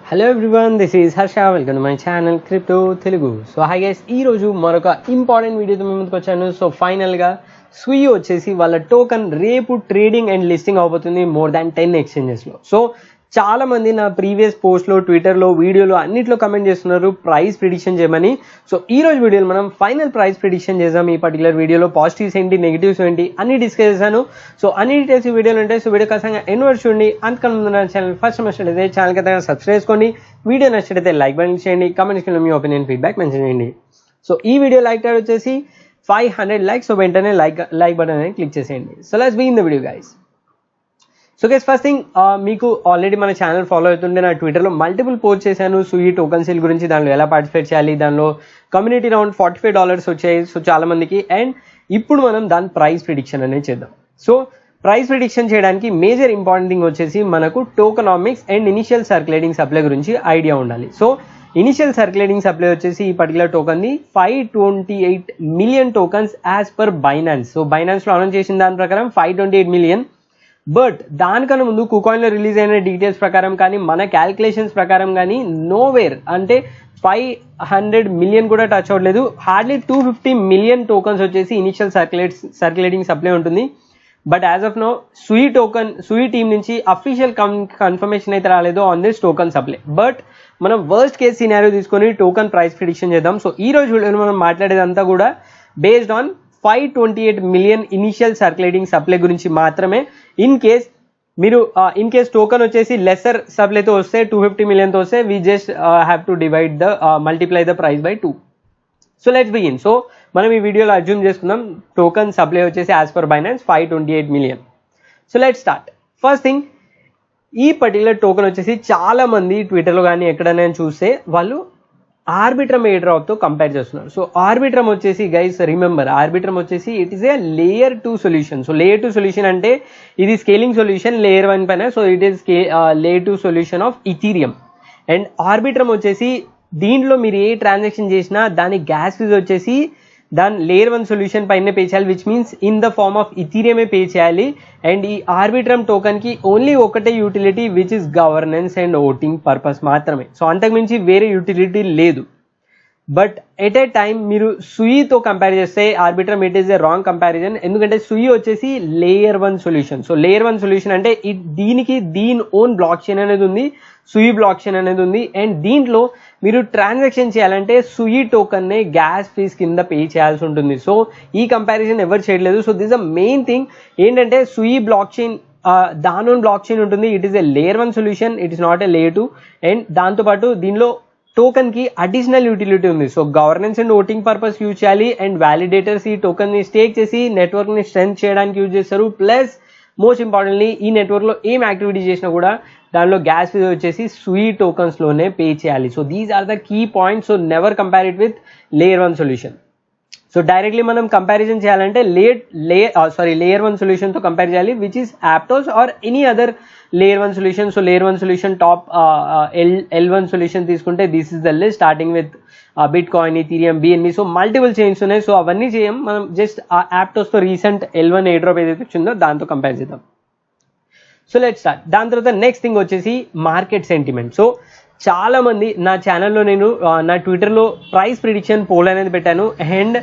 Hello everyone, this is Harsha. Welcome to my channel Crypto Telugu. So hi guys, ఈ రోజు మరొక important వీడియోతో మేము ముందుకు వచ్చాను. సో ఫైనల్ గా స్వియ్ వచ్చేసి వాళ్ళ టోకెన్ రేపు ట్రేడింగ్ అండ్ లిస్టింగ్ అవబోతుంది మోర్ దాన్ 10 ఎక్స్చేంజెస్ లో. సో చాలా మంది నా ప్రీవియస్ పోస్ట్ లో, ట్విట్టర్ లో, వీడియోలో అన్నిట్లో కమెంట్ చేస్తున్నారు ప్రైస్ ప్రిడిక్షన్ చేయమని. సో ఈ రోజు వీడియోలో మనం ఫైనల్ ప్రైస్ ప్రిడిక్షన్ చేద్దాం. ఈ పర్టికులర్ వీడియోలో పాజిటివ్స్ ఏంటి, నెగిటివ్స్ ఏంటి అన్ని డిస్కస్ చేశాను. సో అన్ని డీటెయిల్స్ ఈ వీడియోలో ఉంటాయి. సో వీడియో ఖచ్చితంగా ఎన్వర్స్ చూడండి. అంతకన్నా ముందు నా ఛానల్ ఫస్ట్ నచ్చినట్లయితే ఛానల్ ఖచ్చితంగా సబ్స్క్రైబ్ చేసుకోండి. వీడియో నచ్చినట్లయితే లైక్ బటన్ చేయండి. కామెంట్ సెక్షన్లో మీ ఒపీనియన్ ఫీడ్బ్యాక్ మెన్షన్ చేయండి. సో ఈ వీడియో లైక్ టాగ్ వచ్చేసి 500 likes. సో వెంటనే లైక్ బటన్ అనేది క్లిక్ చేసేయండి. So let's begin the video guys. So guys first thing, మీకు ఆల్రెడీ మన ఛానల్ ఫాలో అవుతుంటే నా ట్విట్టర్లో మల్టిపుల్ పోస్ట్ చేశాను స్వియ్ టోకన్ సేల్ గురించి, దానిలో ఎలా పార్టిసిపేట్ చేయాలి, దానిలో కమ్యూనిటీ రౌండ్ $45 వచ్చాయి సో చాలా మందికి. అండ్ ఇప్పుడు మనం దాని ప్రైస్ ప్రిడిక్షన్ అనేది చేద్దాం. సో ప్రైస్ ప్రిడిక్షన్ చేయడానికి మేజర్ ఇంపార్టెంట్ థింగ్ వచ్చేసి మనకు tokenomics and initial circulating supply గురించి ఐడియా ఉండాలి. సో ఇనిషియల్ సర్క్యులేటింగ్ సప్లై వచ్చేసి ఈ పర్టికులర్ టోకన్ ని 528 million tokens as per Binance. So Binance లో అనౌన్స్ చేసిన దాని ప్రకారం 528 మిలియన్. బట్ దానికన్నా ముందు కుకాయిన్ లో రిలీజ్ అయిన డీటెయిల్స్ ప్రకారం కానీ, మన క్యాల్కులేషన్స్ ప్రకారం కానీ నోవేర్ అంటే 500 మిలియన్ కూడా టచ్ అవ్వట్లేదు. హార్డ్లీ 250 మిలియన్ టోకన్స్ వచ్చేసి ఇనిషియల్ సర్క్యులేటింగ్ సప్లై ఉంటుంది. But as of now Sui team నుంచి అఫీషియల్ కన్ఫర్మేషన్ అయితే రాలేదు on this token supply. But మనం వర్స్ట్ కేస్ సినారియో తీసుకొని టోకన్ ప్రైస్ ప్రిడిక్షన్ చేద్దాం. సో ఈ రోజు మనం మాట్లాడేదంతా కూడా based on 528 million initial circulating supply గురించి మాత్రమే. ఇన్ కేస్ టోకన్ వచ్చేసి లెసర్ సప్లైతో వస్తే 250 మిలియన్తో వస్తే we just have to divide the multiply the price by 2. So let's begin. So మనం ఈ వీడియోలో అజ్యూమ్ చేసుకుందాం టోకన్ సప్లై వచ్చేసి as per Binance 528 million. So let's start. First thing, ఈ పర్టికులర్ టోకెన్ వచ్చేసి చాలా మంది ట్విట్టర్లో కానీ ఎక్కడైనా చూస్తే వాళ్ళు ఆర్బిట్రమ్ ఎయిర్డ్రాప్ తో కంపేర్ చేస్తున్నారు. సో ఆర్బిట్రమ్ వచ్చేసి గైస్ రిమెంబర్, ఆర్బిట్రమ్ వచ్చేసి it is A layer 2 solution. So layer 2 solution అంటే ఇది స్కేలింగ్ సొల్యూషన్ లేయర్ 1 పైన. So it is layer 2 solution of Ethereum. And Arbitrum వచ్చేసి దీంట్లో మీరు ఏ ట్రాన్సాక్షన్ చేసినా దాని గ్యాస్ ఫీజ్ వచ్చేసి దాని లేయర్ 1 సొల్యూషన్ పైన పే చేయాలి, which means in the form of ఇథీరియమే పే చేయాలి. అండ్ ఈ ఆర్బిట్రమ్ టోకన్ కి ఓన్లీ ఒకటే utility which is governance and voting purpose మాత్రమే. సో అంతకుమించి వేరే యూటిలిటీ లేదు. బట్ ఎట్ ఏ టైం మీరు స్వియ్తో కంపేర్ చేస్తే Arbitrum it is a wrong comparison. ఎందుకంటే స్వియ్ వచ్చేసి layer 1 solution. So layer 1 solution అంటే దీనికి దీని ఓన్ బ్లాక్ చైన్ అనేది ఉంది, స్వియ్ బ్లాక్ చైన్ అనేది ఉంది. అండ్ దీంట్లో మీరు ట్రాన్సాక్షన్ చేయాలంటే స్వియ్ టోకన్ నే గ్యాస్ ఫీజ్ కింద పే చేయాల్సి ఉంటుంది. సో ఈ కంపారిజన్ ఎవరు చేయట్లేదు. So this the main thing ఏంటంటే స్వియ్ బ్లాక్ చైన్ దాని ఓన్ బ్లాక్ చైన్ ఉంటుంది. It is A layer 1 solution, it is not a layer 2. And దాంతోపాటు దీనిలో టోకన్ కి అడిషనల్ యూటిలిటీ ఉంది. So governance and voting purpose use చేయాలి. అండ్ వ్యాలిడేటర్స్ ఈ token ని స్టేక్ చేసి నెట్వర్క్ ని స్ట్రెంత్ చేయడానికి యూజ్ చేస్తారు. ప్లస్ మోస్ట్ ఇంపార్టెంట్లీ ఈ నెట్వర్క్ లో ఏం యాక్టివిటీ చేసినా కూడా దానిలో గ్యాస్ ఫీజ్ వచ్చేసి స్వియ్ టోకన్స్ లోనే పే చేయాలి. So these are the key points. So never compare it with layer 1 solution. So directly మనం కంపారిజన్ చేయాలంటే లేయర్ 1 సొల్యూషన్ తో కంపేర్ చేయాలి, which is Aptos or any other layer 1 solution. So layer 1 solution top L1 solution తీసుకుంటే this is the list starting with bit coin, Ethereum, BNB. So multiple chains ఉన్నాయి. So అవన్నీ చేయం, మనం just ఆ యాప్టోస్ తో recent L1 air drop ఏదైతే వచ్చిందో దాంతో కంపేర్ చేద్దాం. So let's start. దాని తర్వాత నెక్స్ట్ థింగ్ వచ్చేసి మార్కెట్ సెంటిమెంట్. సో చాలా మంది నా ఛానల్లో నేను నా ట్విట్టర్లో ప్రైస్ ప్రిడిక్షన్ పోల్ అనేది పెట్టాను. అండ్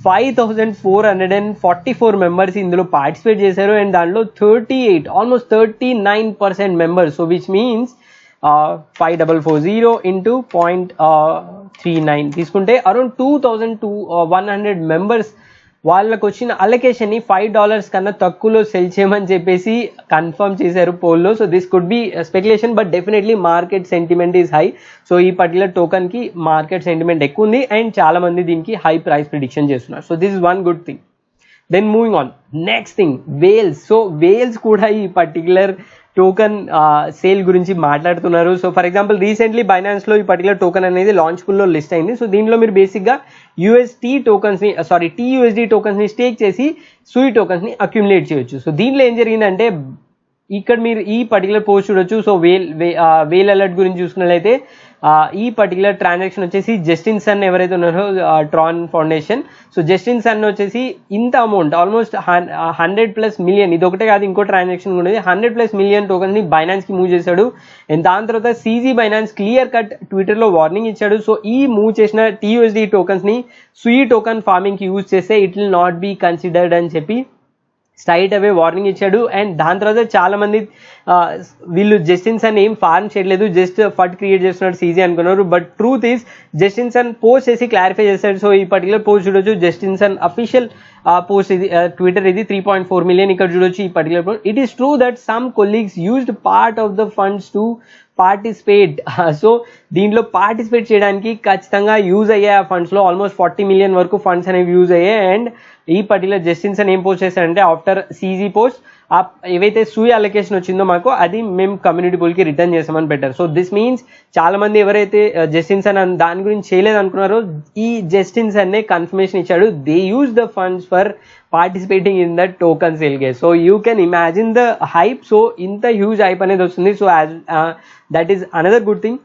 5444 మెంబర్స్ ఇందులో పార్టిసిపేట్ చేశారు. అండ్ దాంట్లో almost 39% members. So which means 5440 into 0.39 తీసుకుంటే అరౌండ్ 2100 మెంబర్స్ వాళ్ళకు వచ్చిన అలొకేషన్ ని $5 కన్నా తక్కువలో సెల్ చేయమని చెప్పేసి కన్ఫర్మ్ చేశారు పోల్లో. So this could be speculation, but definitely market sentiment is high. So ఈ పర్టికులర్ టోకన్ కి మార్కెట్ సెంటిమెంట్ ఎక్కువ ఉంది అండ్ చాలా మంది దీనికి హై ప్రైస్ ప్రిడిక్షన్ చేస్తున్నారు. So this is one good thing. Then moving on, next thing whales. So whales కూడా ఈ పర్టికులర్ టోకన్ సేల్ గురించి మాట్లాడుతున్నారు. So for example recently Binance లో ఈ పర్టికులర్ టోకన్ అనేది లాంచ్ పూల్ లో లిస్ట్ అయింది. సో దీనిలో మీరు బేసిక్ గా TUSD టోకన్స్ ని స్టేక్ చేసి స్వియ్ టోకన్స్ ని అక్యుములేట్ చేయొచ్చు. సో దీంట్లో ఏం జరిగిందంటే ఇక్కడ మీరు ఈ పర్టికులర్ పోస్ట్ చూడొచ్చు. సో వేల్ అలర్ట్ గురించి చూసుకున్నట్లయితే ఈ పర్టికులర్ ట్రాన్సాక్షన్ వచ్చేసి జస్టిన్ సన్ ఎవరైతే ఉన్నారో Tron foundation, so Justin Sun వచ్చేసి ఇంత అమౌంట్ ఆల్మోస్ట్ 100+ మిలియన్, ఇది ఒకటే కాదు ఇంకో ట్రాన్సాక్షన్ కూడా 100+ మిలియన్ టోకన్స్ ని బైనాన్స్ కి మూవ్ చేశాడు. అండ్ దాని తర్వాత CZ Binance clear cut Twitter లో వార్నింగ్ ఇచ్చాడు. సో ఈ మూవ్ చేసిన TUSD టోకన్స్ ని సూయి టోకన్ ఫార్మింగ్ కి యూజ్ చేస్తే it will not be considered అని చెప్పి స్ట్రైట్ అవే వార్నింగ్ ఇచ్చాడు. అండ్ దాని తర్వాత చాలా మంది వీళ్ళు జస్టిన్ సన్ ఏం ఫార్మ్ చేయలేదు, జస్ట్ ఫట్ క్రియేట్ చేస్తున్నాడు సీజీ అనుకున్నారు. But truth is Justin Sun post చేసి క్లారిఫై చేశాడు. సో ఈ పర్టికులర్ పోస్ట్ చూడొచ్చు, జస్టిన్ సన్ అఫీషియల్ పోస్ట్ ఇది ట్విట్టర్ ఇది 3.4 మిలియన్. ఇక్కడ చూడొచ్చు ఈ particular post. It is true that some colleagues used part of the funds to participate. So దీంట్లో పార్టిసిపేట్ చేయడానికి ఖచ్చితంగా యూజ్ అయ్యాయి. ఆ ఫండ్స్ లో ఆల్మోస్ట్ 40 మిలియన్ వరకు ఫండ్స్ అనేవి యూజ్ అయ్యాయి. అండ్ ఈ పర్టికులర్ జస్టిన్ సన్ ఏం పోస్ట్ చేశారంటే ఆఫ్టర్ సీజీ పోస్ట్ ఏవైతే సూయి అలొకేషన్ వచ్చిందో మాకు అది మేము కమ్యూనిటీ పూల్ కి రిటర్న్ చేసామని పెట్టారు. సో దిస్ మీన్స్ చాలా మంది ఎవరైతే జస్టిన్ సన్ దాని గురించి చేయలేదు అనుకున్నారో ఈ జస్టిన్ సన్ నే కన్ఫర్మేషన్ ఇచ్చాడు. They use the funds for participating in the token sale గే. So you can imagine the hype. So ఇంత హ్యూజ్ హైప్ అనేది వస్తుంది. So that is another good thing.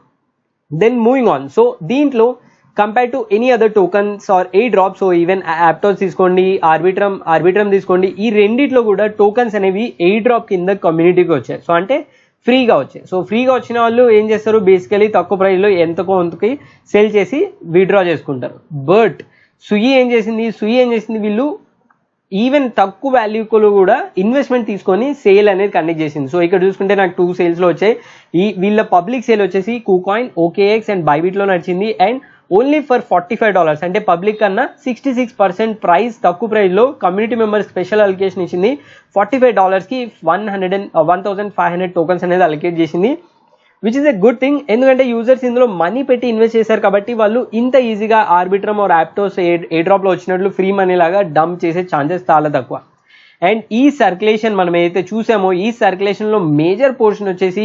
Then moving on, so దీంట్లో compare to any other tokens or airdrop, so even Aptos తీసుకోండి, Arbitrum తీసుకోండి, ఈ రెండిట్లో కూడా tokens అనేవి ఎయిర్ డ్రాప్ కింద కమ్యూనిటీకి వచ్చాయి. సో అంటే ఫ్రీగా వచ్చాయి. సో ఫ్రీగా వచ్చిన వాళ్ళు ఏం చేస్తారు, బేసికలీ తక్కువ ప్రైస్లో ఎంతకో అంతకి సేల్ చేసి విత్డ్రా చేసుకుంటారు. బట్ సుయి ఏం చేసింది వీళ్ళు ఈవెన్ తక్కువ వాల్యూలో కూడా ఇన్వెస్ట్మెంట్ తీసుకొని సేల్ అనేది కండక్ట్ చేసింది. సో ఇక్కడ చూసుకుంటే నాకు 2 సేల్స్లో వచ్చాయి. వీళ్ళ పబ్లిక్ సేల్ వచ్చేసి KuCoin, OKX అండ్ బైబిట్లో నడిచింది. అండ్ ఓన్లీ ఫర్ $45, అంటే పబ్లిక్ కన్నా 66% ప్రైస్ తక్కువ ప్రైస్లో కమ్యూనిటీ మెంబర్ స్పెషల్ అలొకేషన్ ఇచ్చింది. $45కి 1,500 టోకన్స్ అనేది అలొకేట్ చేసింది, which is a good thing. ఎందుకంటే యూజర్స్ ఇందులో మనీ పెట్టి ఇన్వెస్ట్ చేశారు కాబట్టి వాళ్ళు ఇంత ఈజీగా ఆర్బిట్రమ్ ఆర్ యాప్టోస్ ఏ డ్రాప్లో వచ్చినట్లు ఫ్రీ మనీ లాగా డంప్ చేసే ఛాన్సెస్ చాలా తక్కువ. అండ్ ఈ సర్క్యులేషన్ మనం ఏదైతే చూసామో ఈ సర్క్యులేషన్లో మేజర్ పోర్షన్ వచ్చేసి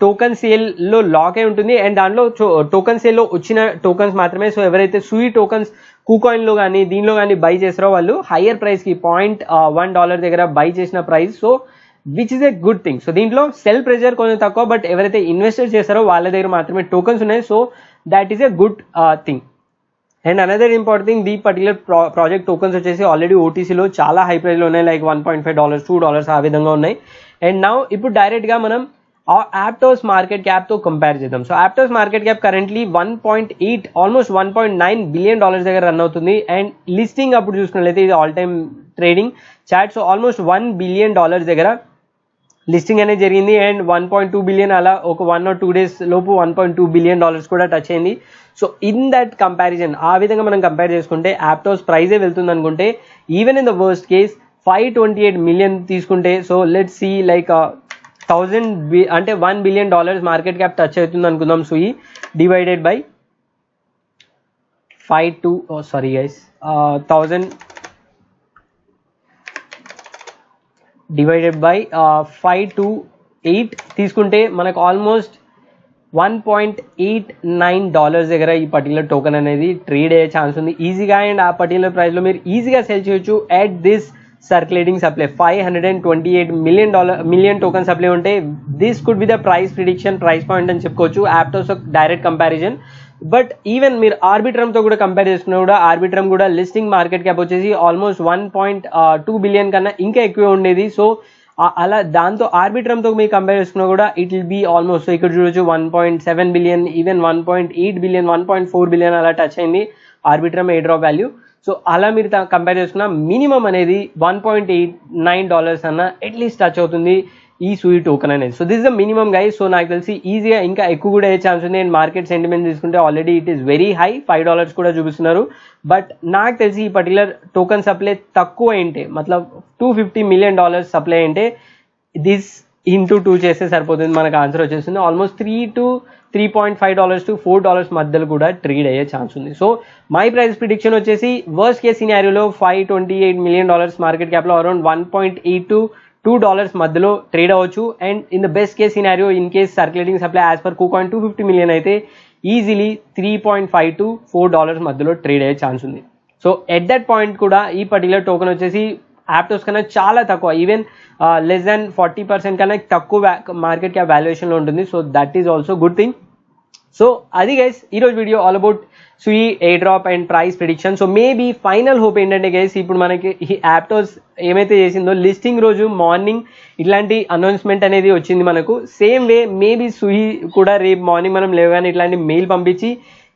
టోకన్ సేల్లో లాక్ అయి ఉంటుంది. అండ్ దాంట్లో టోకన్ సేల్లో వచ్చిన టోకన్స్ మాత్రమే. సో ఎవరైతే సూయి టోకన్స్ KuCoinలో కానీ దీనిలో కానీ బై చేస్తారో వాళ్ళు హయ్యర్ ప్రైస్కి $0.1 దగ్గర బై చేసిన price. So which is a good thing. So దీంట్లో సెల్ ప్రెజర్ కొంచెం తక్కువ, బట్ ఎవరైతే ఇన్వెస్టర్ చేస్తారో వాళ్ళ దగ్గర మాత్రమే టోకన్స్ ఉన్నాయి. So that is a good thing. And another important thing, దీ పర్టికులర్ ప్రాజెక్ట్ టోకన్స్ వచ్చేసి ఆల్రెడీ ఓటీసీలో చాలా హై ప్రైస్లో ఉన్నాయి, లైక్ $1.5, $2 ఆ విధంగా ఉన్నాయి. అండ్ నౌ ఇప్పుడు డైరెక్ట్గా మనం యాప్టోస్ మార్కెట్ క్యాప్తో కంపేర్ చేద్దాం. So Aptos market cap currently 1.8 almost $1.9 billion దగ్గర రన్ అవుతుంది. అండ్ లిస్టింగ్ అప్పుడు చూసుకున్నట్లయితే ఇది all time trading chart. So almost $1 billion దగ్గర లిస్టింగ్ అనేది జరిగింది. అండ్ 1.2 బిలియన్ అలా ఒక 1 or 2 days లోపు $1.2 బిలియన్ కూడా టచ్ అయింది. సో ఇన్ దట్ కంపారిజన్ ఆ విధంగా మనం కంపేర్ చేసుకుంటే యాప్టోస్ ప్రైజే వెళ్తుంది అనుకుంటే even in the worst case 528 million తీసుకుంటే, సో లెట్స్ సీ లైక్ 1000 అంటే $1 బిలియన్ మార్కెట్ క్యాప్ టచ్ అవుతుంది అనుకుందాం. Sui divided by 1000 divided by 5 to 8 తీసుకుంటే మనకు ఆల్మోస్ట్ $1.89 దగ్గర ఈ పర్టికులర్ టోకెన్ అనేది ట్రేడ్ అయ్యే ఛాన్స్ ఉంది ఈజీగా. అండ్ ఆ పర్టికులర్ ప్రైస్లో మీరు ఈజీగా సెల్ చేయొచ్చు at this circulating supply. 528 million token supply ఉంటే this could be the price point అని చెప్పుకోవచ్చు Aptos direct comparison. But even మీరు ఆర్బిట్రమ్తో కూడా కంపేర్ చేసుకున్నా కూడా ఆర్బిట్రమ్ కూడా లిస్టింగ్ మార్కెట్ క్యాప్ వచ్చేసి ఆల్మోస్ట్ 1.2 బిలియన్ కన్నా ఇంకా ఎక్కువ ఉండేది. సో అలా దాంతో ఆర్బిట్రమ్తో మీరు కంపేర్ చేసుకున్నా కూడా ఇట్ విల్ బీ ఆల్మోస్ట్ ఇక్కడ చూడొచ్చు 1.7 బిలియన్, ఈవెన్ 1.8 బిలియన్, 1.4 బిలియన్ అలా టచ్ అయింది Arbitrum air drop value. So అలా మీరు కంపేర్ చేసుకున్న మినిమం అనేది $1.89 అన్న అట్లీస్ట్ టచ్ అవుతుంది ఈ సూయి టోకెన్ అనేది. So this is the minimum guys. So నాకు తెలిసి ఈజీగా ఇంకా ఎక్కువ కూడా అయ్యే ఛాన్స్ ఉంది. అండ్ మార్కెట్ సెంటిమెంట్ తీసుకుంటే already it is very high, $5 కూడా చూపిస్తున్నారు. బట్ నాకు తెలిసి ఈ పర్టికులర్ టోకెన్ సప్లై తక్కువ అయింటే మతలబ్ $250 మిలియన్ సప్లై అంటే దిస్ ఇంటూ 2 చేస్తే సరిపోతుంది, మనకు ఆన్సర్ వచ్చేస్తుంది. ఆల్మోస్ట్ $3.5 to $4 మధ్యలో కూడా ట్రేడ్ అయ్యే ఛాన్స్ ఉంది. సో మై ప్రైస్ ప్రిడిక్షన్ వచ్చేసి వర్స్ట్ కేస్ సినారియోలో $528 మిలియన్ మార్కెట్ క్యాప్లో అరౌండ్ $1.8 to $2 మధ్యలో ట్రేడ్ అవ్వచ్చు. And in the best case scenario in case circulating supply as per KuCoin 250 million అయితే ఈజీలీ $3.5 to $4 మధ్యలో ట్రేడ్ అయ్యే ఛాన్స్ ఉంది. సో ఎట్ దట్ పాయింట్ కూడా ఈ పర్టికులర్ టోకెన్ వచ్చేసి యాప్టోస్ కన్నా చాలా తక్కువ, ఈవెన్ లెస్ దాన్ 40% కన్నా తక్కువ మార్కెట్ క్యాప్ వాల్యుయేషన్లో ఉంటుంది. So that is also good thing. So అది గైస్ ఈరోజు video all about Sui airdrop and price prediction. So maybe final hope ఏంటంటే గైస్ ఇప్పుడు మనకి ఈ యాప్టోస్ ఏమైతే చేసిందో లిస్టింగ్ రోజు మార్నింగ్ ఇట్లాంటి అనౌన్స్మెంట్ అనేది వచ్చింది మనకు. సేమ్ వే మేబీ సుయి కూడా రేపు మార్నింగ్ మనం లేవగానే ఇట్లాంటి మెయిల్ పంపించి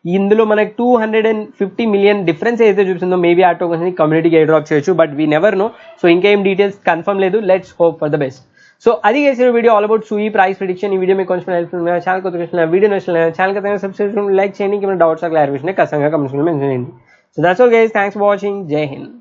ఇందులో మనకు 250 మిలియన్ డిఫరెన్స్ అయితే చూస్తుందో మేబీ ఆ టోకన్స్ ని కమ్యూనిటీకి ఎయిర్ డ్రాప్ చేయొచ్చు. But we never know. So ఇంకేం డీటెయిల్స్ కన్ఫర్మ్ లేదు. Let's hope for the best. So అది చేసిన video all about Sui price prediction. ఈ వీడియో మీకు కొంచెం హెల్ప్ఫుల్ ఉన్నాయి, ఛానల్ కొత్త వీడియో నచ్చిన ఛానల్ ఖచ్చితంగా సబ్స్క్రైబ్ లైక్ చేయండి. ఏమైనా డౌట్స్ క్లారిఫికేషన్ ఖచ్చితంగా కమెంట్స్ మెన్షన్ చేయండి. So that's all guys, thanks for watching. జై హింద్.